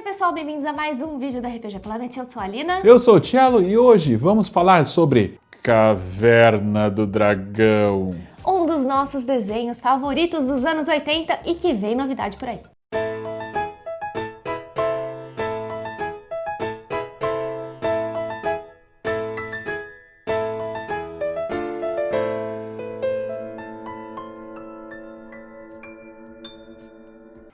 Oi pessoal, bem-vindos a mais um vídeo da RPG Planet, eu sou a Alina. Eu sou o Cello e hoje vamos falar sobre Caverna do Dragão. Um dos nossos desenhos favoritos dos anos 80 e que vem novidade por aí.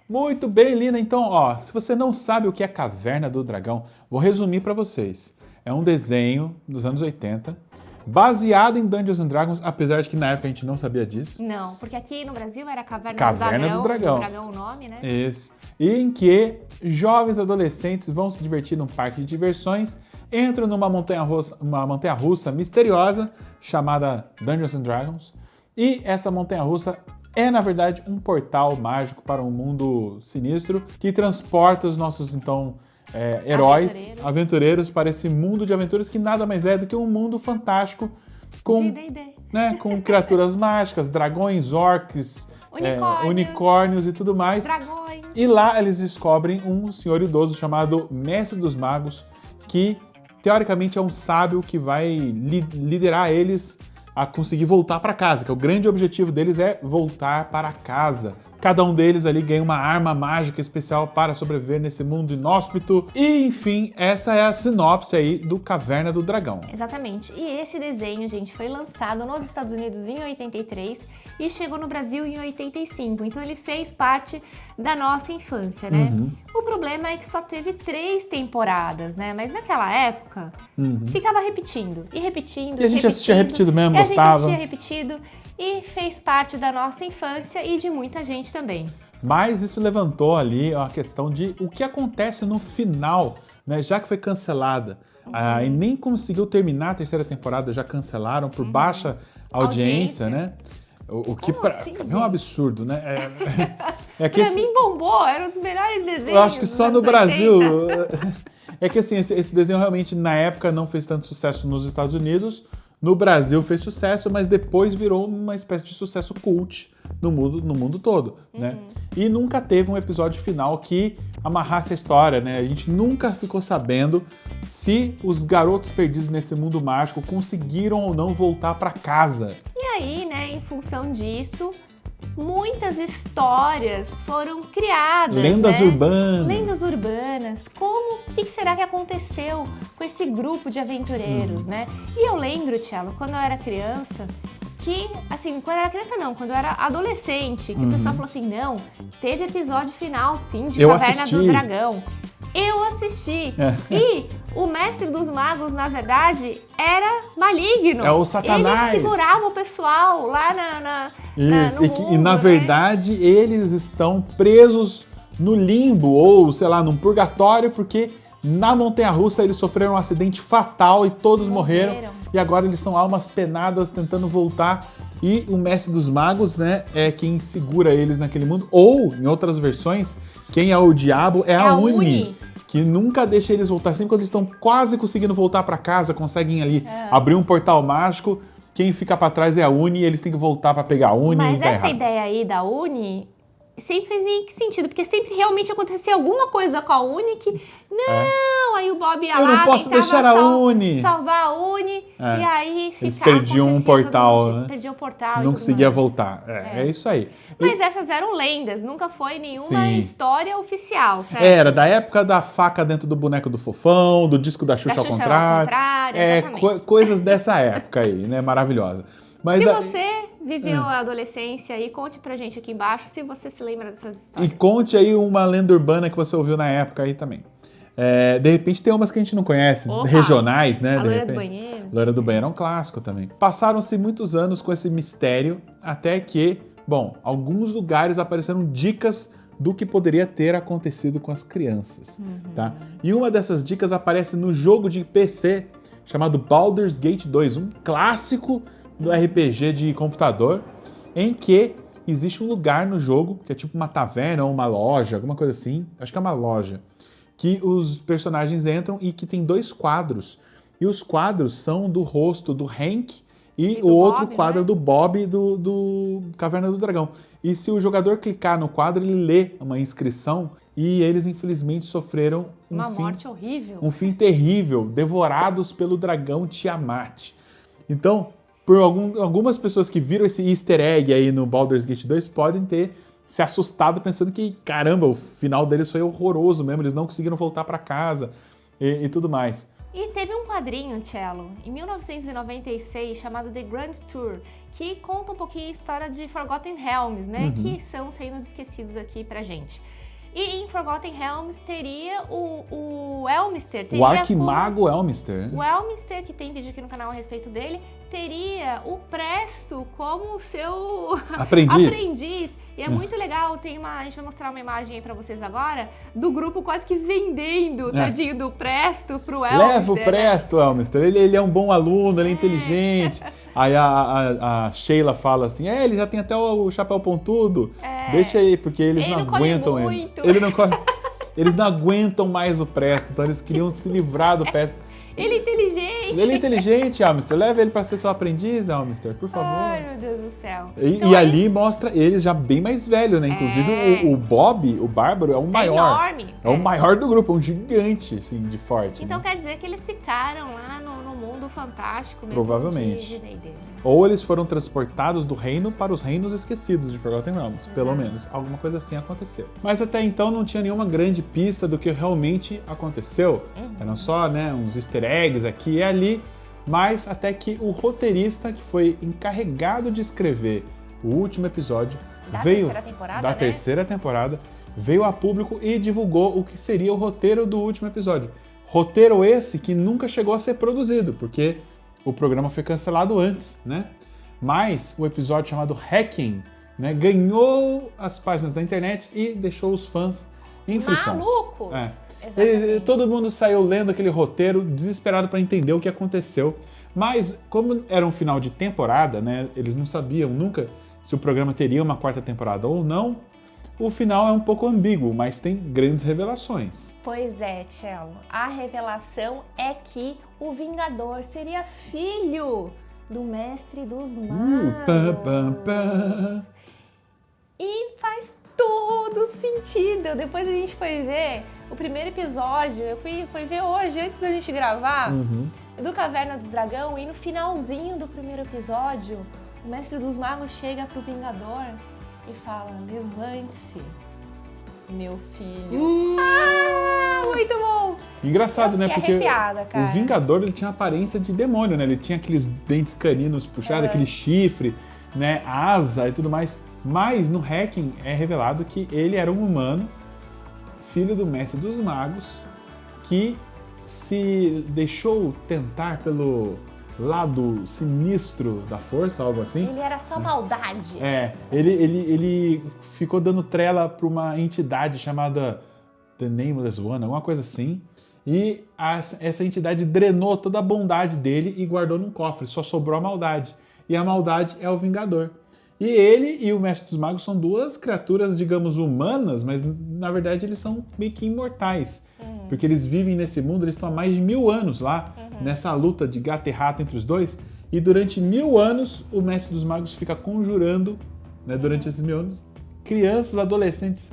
Muito bem, Lina. Então, se você não sabe o que é Caverna do Dragão, vou resumir para vocês. É um desenho dos anos 80, baseado em Dungeons and Dragons, apesar de que na época a gente não sabia disso. Não, porque aqui no Brasil era Caverna do Dragão. O dragão o nome, né? Isso. E em que jovens adolescentes vão se divertir num parque de diversões, entram numa montanha-russa misteriosa chamada Dungeons and Dragons, e essa montanha-russa é, na verdade, um portal mágico para um mundo sinistro que transporta os nossos, heróis, aventureiros para esse mundo de aventuras que nada mais é do que um mundo fantástico com, com criaturas mágicas, dragões, orcs, unicórnios e tudo mais. Dragões. E lá eles descobrem um senhor idoso chamado Mestre dos Magos, que teoricamente é um sábio que vai liderar eles a conseguir voltar para casa, que o grande objetivo deles é voltar para casa. Cada um deles ali ganha uma arma mágica especial para sobreviver nesse mundo inóspito. E, enfim, essa é a sinopse aí do Caverna do Dragão. Exatamente. E esse desenho, gente, foi lançado nos Estados Unidos em 83 e chegou no Brasil em 85. Então ele fez parte da nossa infância, né? O problema é que só teve 3 temporadas, né? Mas naquela época, ficava repetindo. E repetindo, e a gente assistia repetido mesmo, e gostava. A gente assistia repetido e fez parte da nossa infância e de muita gente também. Mas isso levantou ali a questão de o que acontece no final, né? Já que foi cancelada e nem conseguiu terminar a 3ª temporada, já cancelaram por baixa audiência, né? O que pra mim é um absurdo, né? Pra mim bombou, eram os melhores desenhos. Eu acho que só no Brasil. É que assim, esse desenho realmente na época não fez tanto sucesso nos Estados Unidos. No Brasil fez sucesso, mas depois virou uma espécie de sucesso cult no mundo todo, né? E nunca teve um episódio final que amarrasse a história, né? A gente nunca ficou sabendo se os garotos perdidos nesse mundo mágico conseguiram ou não voltar para casa. E aí, né, em função disso, muitas histórias foram criadas. Lendas urbanas. Lendas urbanas. O que será que aconteceu com esse grupo de aventureiros, né? E eu lembro, Cello, quando eu era criança, que, assim, quando eu era adolescente, que o pessoal falou assim, não, teve episódio final, sim, de Caverna do Dragão. Eu assisti. E o Mestre dos Magos, na verdade, era maligno. É o Satanás. Ele segurava o pessoal lá Isso, no mundo, e na verdade eles estão presos no limbo ou, sei lá, num purgatório, porque na montanha-russa eles sofreram um acidente fatal e todos morreram. E agora eles são almas penadas tentando voltar. E o Mestre dos Magos, né, é quem segura eles naquele mundo. Ou, em outras versões, quem é o diabo é a Uni, que nunca deixa eles voltar. Sempre quando eles estão quase conseguindo voltar para casa, conseguem ali abrir um portal mágico, quem fica para trás é a Uni e eles têm que voltar para pegar a Uni. Mas essa ideia aí da Uni sempre fez meio que sentido, porque sempre realmente acontecia alguma coisa com a Uni que... Não, aí o Bob ia lá, eu não posso deixar a Uni. Salvar a Uni, e aí ficava... Eles perdiam um portal, né? Perdiam o portal não conseguia voltar. É isso aí. Mas essas eram lendas, nunca foi nenhuma história oficial, certo? Era da época da faca dentro do boneco do Fofão, do disco da Xuxa ao contrário. Exatamente. Coisas dessa época aí, né? Maravilhosa. Mas se você viveu a adolescência aí, conte pra gente aqui embaixo se você se lembra dessas histórias. E conte aí uma lenda urbana que você ouviu na época aí também. De repente tem umas que a gente não conhece, regionais, né? A Loira do Banheiro. Loira do Banheiro é um clássico também. Passaram-se muitos anos com esse mistério, até que, alguns lugares apareceram dicas do que poderia ter acontecido com as crianças, tá? E uma dessas dicas aparece no jogo de PC chamado Baldur's Gate 2, um clássico do RPG de computador, em que existe um lugar no jogo, que é tipo uma taverna ou uma loja, alguma coisa assim, acho que é uma loja, que os personagens entram e que tem 2 quadros. E os quadros são do rosto do Hank e do o outro Bob, quadro né? do Bob do Caverna do Dragão. E se o jogador clicar no quadro, ele lê uma inscrição e eles, infelizmente, sofreram Uma morte horrível. um fim terrível, devorados pelo dragão Tiamat. Então, por algumas pessoas que viram esse easter egg aí no Baldur's Gate 2 podem ter se assustado pensando que, caramba, o final deles foi horroroso mesmo, eles não conseguiram voltar para casa e tudo mais. E teve um quadrinho, Cello, em 1996, chamado The Grand Tour, que conta um pouquinho a história de Forgotten Realms, né? Que são os reinos esquecidos aqui pra gente. E em Forgotten Realms teria o Elminster. O Arquimago Elminster. O Elminster, que tem vídeo aqui no canal a respeito dele, teria o Presto como o seu aprendiz. E é muito legal, a gente vai mostrar uma imagem aí pra vocês agora, do grupo quase que vendendo, tadinho do Presto pro Elminster. Leva o Presto, Elminster, ele é um bom aluno, ele é inteligente. Aí a Sheila fala assim, ele já tem até o chapéu pontudo, deixa aí, porque eles não aguentam ele. Eles não aguentam mais o Presto, então eles queriam se livrar do Presto. Ele é inteligente. Ele é inteligente, Elminster. Leva ele pra ser seu aprendiz, Elminster, por favor. Ai, meu Deus do céu. E ali mostra eles já bem mais velhos, né? Inclusive o Bob, o Bárbaro, é o maior. É enorme. É o maior do grupo, é um gigante, assim, de forte. Então né? quer dizer que eles ficaram lá no mundo fantástico mesmo. Provavelmente. De D&D. Ou eles foram transportados do reino para os reinos esquecidos de Forgotten Realms. Pelo menos. Alguma coisa assim aconteceu. Mas até então não tinha nenhuma grande pista do que realmente aconteceu. Eram só, né, uns easter eggs aqui e ali. Mas até que o roteirista que foi encarregado de escrever o último episódio da terceira temporada, veio a público e divulgou o que seria o roteiro do último episódio. Roteiro esse que nunca chegou a ser produzido, porque o programa foi cancelado antes, né? Mas o episódio chamado Hacking, né, ganhou as páginas da internet e deixou os fãs em frição. Malucos! Todo mundo saiu lendo aquele roteiro, desesperado para entender o que aconteceu. Mas, como era um final de temporada, né, eles não sabiam nunca se o programa teria uma quarta temporada ou não. O final é um pouco ambíguo, mas tem grandes revelações. Pois é, Cello. A revelação é que o Vingador seria filho do Mestre dos Magos. E faz todo sentido. Depois a gente foi ver o primeiro episódio, eu fui ver hoje, antes da gente gravar, do Caverna do Dragão, e no finalzinho do primeiro episódio, o Mestre dos Magos chega pro Vingador e fala, levante-se, meu filho. Muito bom! Engraçado, né? Porque cara. o Vingador ele tinha aparência de demônio, né? Ele tinha aqueles dentes caninos puxados, aquele chifre, né? Asa e tudo mais. Mas no Hacking é revelado que ele era um humano, filho do Mestre dos Magos, que se deixou tentar pelo lado sinistro da força, algo assim. Ele era só maldade. Ele ficou dando trela para uma entidade chamada The Nameless One, alguma coisa assim. E essa entidade drenou toda a bondade dele e guardou num cofre. Só sobrou a maldade. E a maldade é o Vingador. E ele e o Mestre dos Magos são duas criaturas, digamos, humanas, mas na verdade eles são meio que imortais. Porque eles vivem nesse mundo, eles estão há mais de 1000 anos lá, nessa luta de gato e rato entre os dois. E durante 1000 anos, o Mestre dos Magos fica conjurando, né, durante esses 1000 anos, crianças, adolescentes,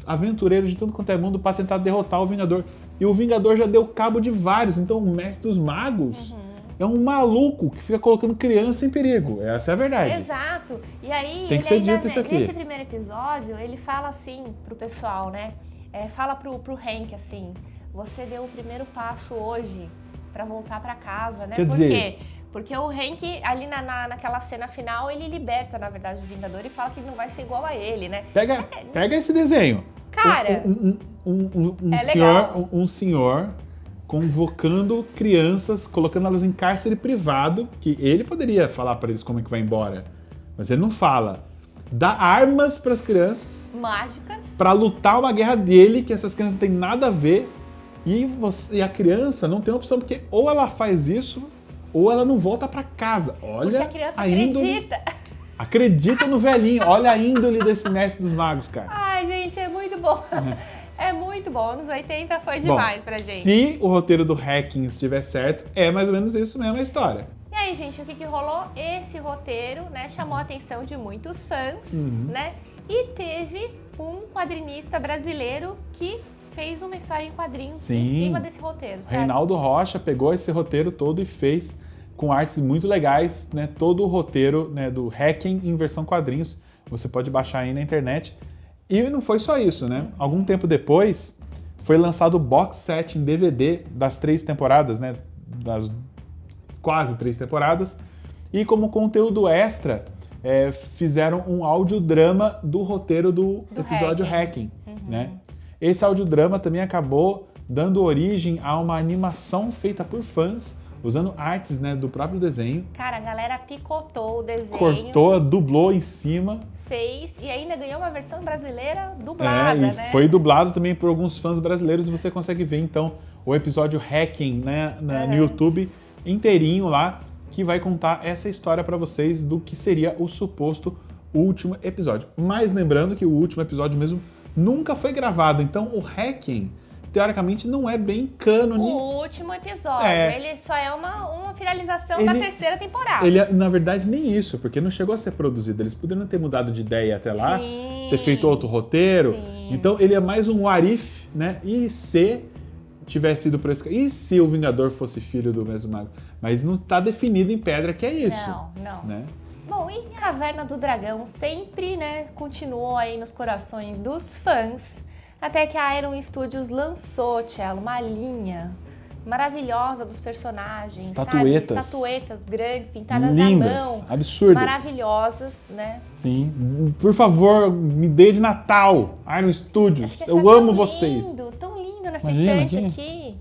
aventureiros de tudo quanto é mundo para tentar derrotar o Vingador. E o Vingador já deu cabo de vários, então o Mestre dos Magos é um maluco que fica colocando criança em perigo. Essa é a verdade. Exato. E aí, tem que ser dito isso aqui. Nesse primeiro episódio, ele fala assim pro pessoal, né? Fala pro Hank assim, você deu o primeiro passo hoje pra voltar pra casa, né? Quer Por dizer... quê? Porque o Hank, ali naquela cena final, ele liberta, na verdade, o Vingador e fala que ele não vai ser igual a ele, né? Pega esse desenho. Cara, um senhor convocando crianças, colocando elas em cárcere privado, que ele poderia falar para eles como é que vai embora, mas ele não fala. Dá armas para as crianças. Mágicas. Para lutar uma guerra dele, que essas crianças não têm nada a ver, e a criança não tem opção, porque ou ela faz isso, ou ela não volta para casa. Olha, porque a criança acredita. Acredita no velhinho. Olha a índole desse Mestre dos Magos, cara. Ai, gente, é muito bom. É muito bom. Anos 80 foi demais pra gente. Se o roteiro do Hacking estiver certo, é mais ou menos isso mesmo a história. E aí, gente, o que rolou? Esse roteiro, né, chamou a atenção de muitos fãs, né? E teve um quadrinista brasileiro que fez uma história em quadrinhos em cima desse roteiro, certo? Reinaldo Rocha pegou esse roteiro todo e fez com artes muito legais, né? Todo o roteiro, né, do Hacking em versão quadrinhos. Você pode baixar aí na internet. E não foi só isso, né? Algum tempo depois, foi lançado o box set em DVD das 3 temporadas, né? Das quase 3 temporadas. E como conteúdo extra, fizeram um audiodrama do roteiro do episódio Hacking, né? Esse audiodrama também acabou dando origem a uma animação feita por fãs, usando artes, né, do próprio desenho. Cara, a galera picotou o desenho. Cortou, dublou em cima. Fez e ainda ganhou uma versão brasileira dublada, né? Foi dublado também por alguns fãs brasileiros e você consegue ver, então, o episódio Hacking, né, no YouTube inteirinho lá, que vai contar essa história pra vocês do que seria o suposto último episódio. Mas lembrando que o último episódio mesmo nunca foi gravado, então o Hacking, teoricamente, não é bem cânone. O último episódio, ele só é uma finalização da 3ª temporada. Ele, na verdade, nem isso, porque não chegou a ser produzido. Eles poderiam ter mudado de ideia até lá, ter feito outro roteiro. Então, ele é mais um what if, né? E se tivesse ido por esse... E se o Vingador fosse filho do mesmo mago? Mas não está definido em pedra que é isso. Não. Né? Bom, e Caverna do Dragão sempre, né, continuou aí nos corações dos fãs, até que a Iron Studios lançou, Tchelo, uma linha maravilhosa dos personagens, estatuetas. Sabe? Estatuetas grandes, pintadas lindas, à mão. Absurdas. Maravilhosas, né? Sim. Por favor, me dê de Natal, Iron Studios. Eu amo vocês. Tão lindo nessa estante aqui.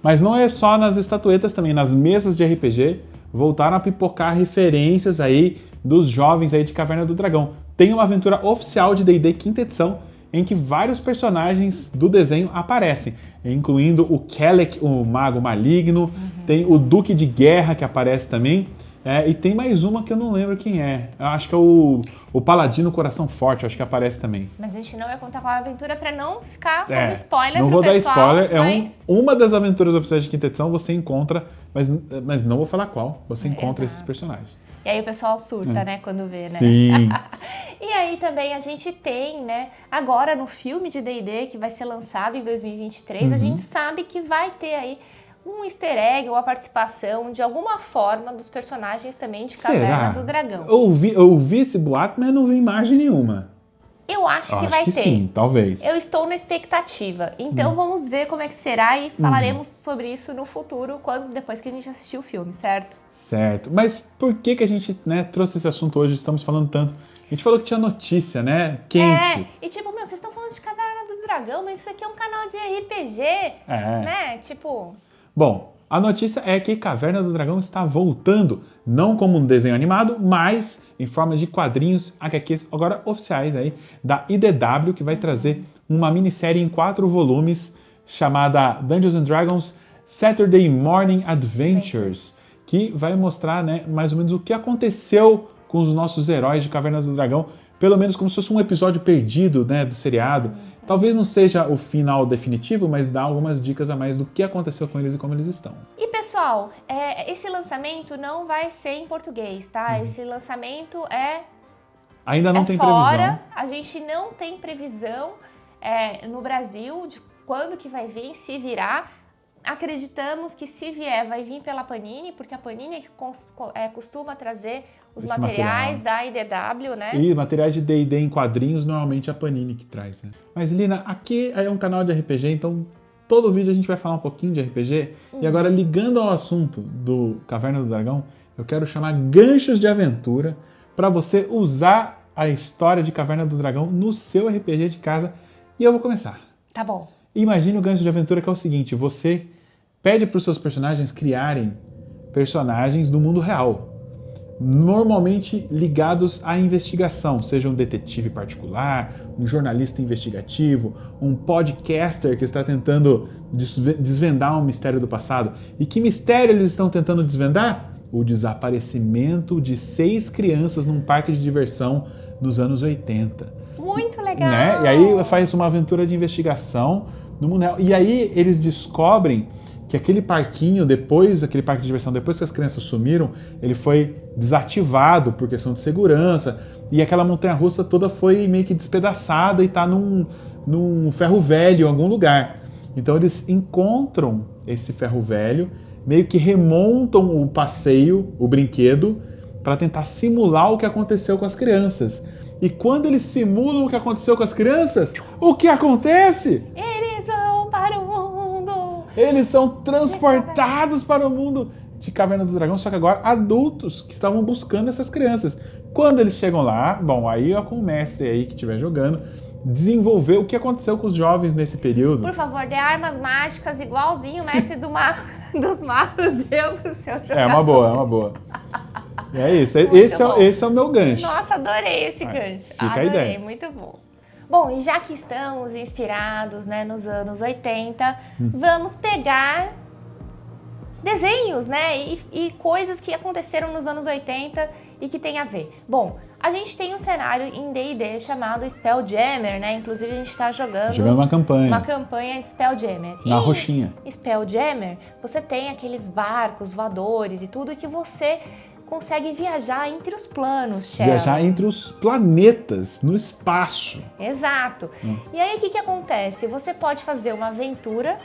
Mas não é só nas estatuetas também, nas mesas de RPG, voltaram a pipocar referências aí dos jovens aí de Caverna do Dragão. Tem uma aventura oficial de D&D 5ª edição, em que vários personagens do desenho aparecem, incluindo o Kelek, o mago maligno, tem o Duque de Guerra que aparece também, e tem mais uma que eu não lembro quem é. Eu acho que é o Paladino Coração Forte, acho que aparece também. Mas a gente não vai contar qual é a aventura para não ficar como spoiler não pro vou pessoal, dar spoiler, uma das aventuras oficiais de 5ª edição você encontra, mas não vou falar qual, você encontra esses personagens. E aí o pessoal surta, né, quando vê, né? Sim. E aí também a gente tem, né, agora no filme de D&D que vai ser lançado em 2023, a gente sabe que vai ter aí um easter egg ou a participação de alguma forma dos personagens também de Caverna do Dragão. Eu ouvi esse boato, mas não vi imagem nenhuma. Eu acho que vai ter. Sim, talvez. Eu estou na expectativa. Então vamos ver como é que será e falaremos sobre isso no futuro, depois que a gente assistir o filme, certo? Certo. Mas por que a gente, né, trouxe esse assunto hoje? Estamos falando tanto. A gente falou que tinha notícia, né? Quente. E tipo, vocês estão falando de Caverna do Dragão, mas isso aqui é um canal de RPG, né? Tipo... Bom, a notícia é que Caverna do Dragão está voltando, não como um desenho animado, mas em forma de quadrinhos HQs agora oficiais aí da IDW, que vai trazer uma minissérie em 4 volumes chamada Dungeons and Dragons Saturday Morning Adventures, que vai mostrar, né, mais ou menos o que aconteceu com os nossos heróis de Caverna do Dragão, pelo menos como se fosse um episódio perdido, né, do seriado. Talvez não seja o final definitivo, mas dá algumas dicas a mais do que aconteceu com eles e como eles estão. E pessoal, esse lançamento não vai ser em português, tá? Esse lançamento ainda não tem fora. previsão. A gente não tem previsão no Brasil de quando que vai vir, se virá. Acreditamos que se vier, vai vir pela Panini, porque a Panini costuma trazer os materiais da IDW, né? E materiais de D&D em quadrinhos, normalmente é a Panini que traz, né? Mas, Lina, aqui é um canal de RPG, então todo vídeo a gente vai falar um pouquinho de RPG. E agora, ligando ao assunto do Caverna do Dragão, eu quero chamar ganchos de aventura para você usar a história de Caverna do Dragão no seu RPG de casa. E eu vou começar. Tá bom. Imagine o gancho de aventura que é o seguinte, você pede para os seus personagens criarem personagens do mundo real, normalmente ligados à investigação, seja um detetive particular, um jornalista investigativo, um podcaster que está tentando desvendar um mistério do passado. E que mistério eles estão tentando desvendar? O desaparecimento de 6 crianças num parque de diversão nos anos 80. Muito legal! Né? E aí faz uma aventura de investigação no mundo real. E aí eles descobrem que aquele parquinho, aquele parque de diversão, depois que as crianças sumiram, ele foi desativado por questão de segurança, e aquela montanha-russa toda foi meio que despedaçada e está num ferro velho em algum lugar. Então eles encontram esse ferro velho, meio que remontam o passeio, o brinquedo, para tentar simular o que aconteceu com as crianças. E quando eles simulam o que aconteceu com as crianças, o que acontece? Eles vão para o mundo. Eles são transportados para o mundo de Caverna do Dragão, só que agora adultos que estavam buscando essas crianças. Quando eles chegam lá, bom, aí com o mestre aí que estiver jogando, desenvolver o que aconteceu com os jovens nesse período. Por favor, dê armas mágicas igualzinho o mestre dos magos deu pro seu jogador. É uma boa. É isso, esse é o meu gancho. Nossa, adorei esse gancho. Fica adorei, a ideia. Muito bom. Bom, e já que estamos inspirados, né, nos anos 80, vamos pegar desenhos, né, e coisas que aconteceram nos anos 80 e que tem a ver. Bom, a gente tem um cenário em D&D chamado Spelljammer, né, inclusive a gente está jogando uma campanha de Spelljammer. Na roxinha. Spelljammer, você tem aqueles barcos voadores e tudo que você consegue viajar entre os planos, Sheldon. Viajar entre os planetas, no espaço. Exato. E aí, o que acontece? Você pode fazer uma aventura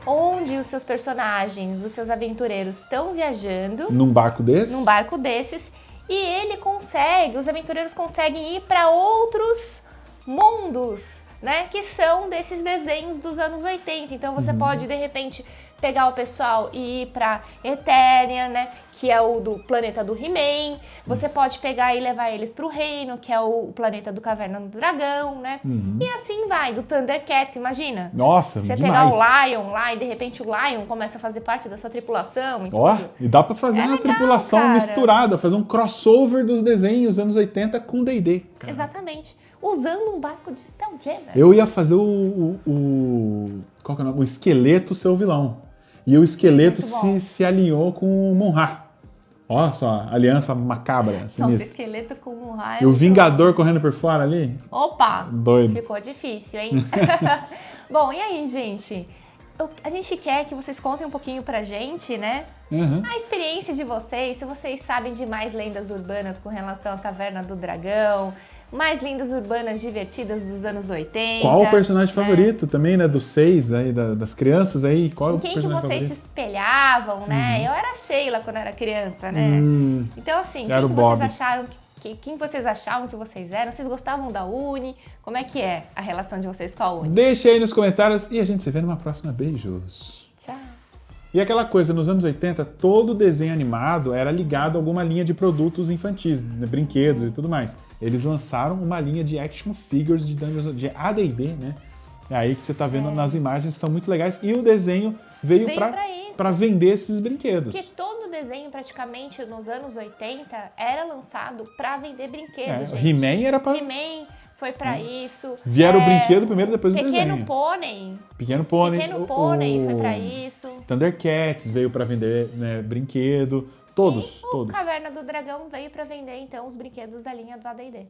onde os seus personagens, os seus aventureiros estão viajando num barco desses, e os aventureiros conseguem ir para outros mundos, né? Que são desses desenhos dos anos 80. Então, você pode, de repente, pegar o pessoal e ir para Eternia, né, que é o do planeta do He-Man. Você pode pegar e levar eles para o Reino, que é o planeta do Caverna do Dragão, né? E assim vai, do Thundercats, imagina. Nossa, você demais. pegar o Lion lá e de repente o Lion começa a fazer parte da sua tripulação e tudo. E dá pra fazer uma tripulação cara. misturada, fazer um crossover dos desenhos anos 80 com D&D. Exatamente. Usando um barco de Spelljammer. Eu ia fazer qual que é o nome? O esqueleto ser o vilão. E o esqueleto se alinhou com o Monra. Olha só, aliança macabra. Nossa, esqueleto com o Monra. E o Vingador correndo por fora ali? Opa! Doido. Ficou difícil, hein? Bom, e aí, gente? A gente quer que vocês contem um pouquinho pra gente, né? A experiência de vocês, se vocês sabem de mais lendas urbanas com relação à Caverna do Dragão, mais lendas urbanas divertidas dos anos 80. Qual o personagem favorito também, né? Dos 6 aí, das crianças aí? Qual é o quem personagem que vocês favorito? se espelhavam, né? Eu era a Sheila quando era criança, né? Então, assim, Era o quem Bob. vocês acharam quem vocês achavam que vocês eram? Vocês gostavam da Uni? Como é que é a relação de vocês com a Uni? Deixa aí nos comentários e a gente se vê numa próxima. Beijos. Tchau. E aquela coisa, nos anos 80, todo desenho animado era ligado a alguma linha de produtos infantis, né, brinquedos e tudo mais. Eles lançaram uma linha de action figures de AD&D, né? É aí que você tá vendo nas imagens, são muito legais. E o desenho veio para vender esses brinquedos. Porque todo desenho, praticamente, nos anos 80, era lançado para vender brinquedos, gente. He-Man era para... He-Man foi para isso. Vieram o brinquedo primeiro, depois o desenho. Pequeno Pônei foi para isso. Thundercats veio para vender, né, brinquedo. Todos. Caverna do Dragão veio para vender, então, os brinquedos da linha do AD&D.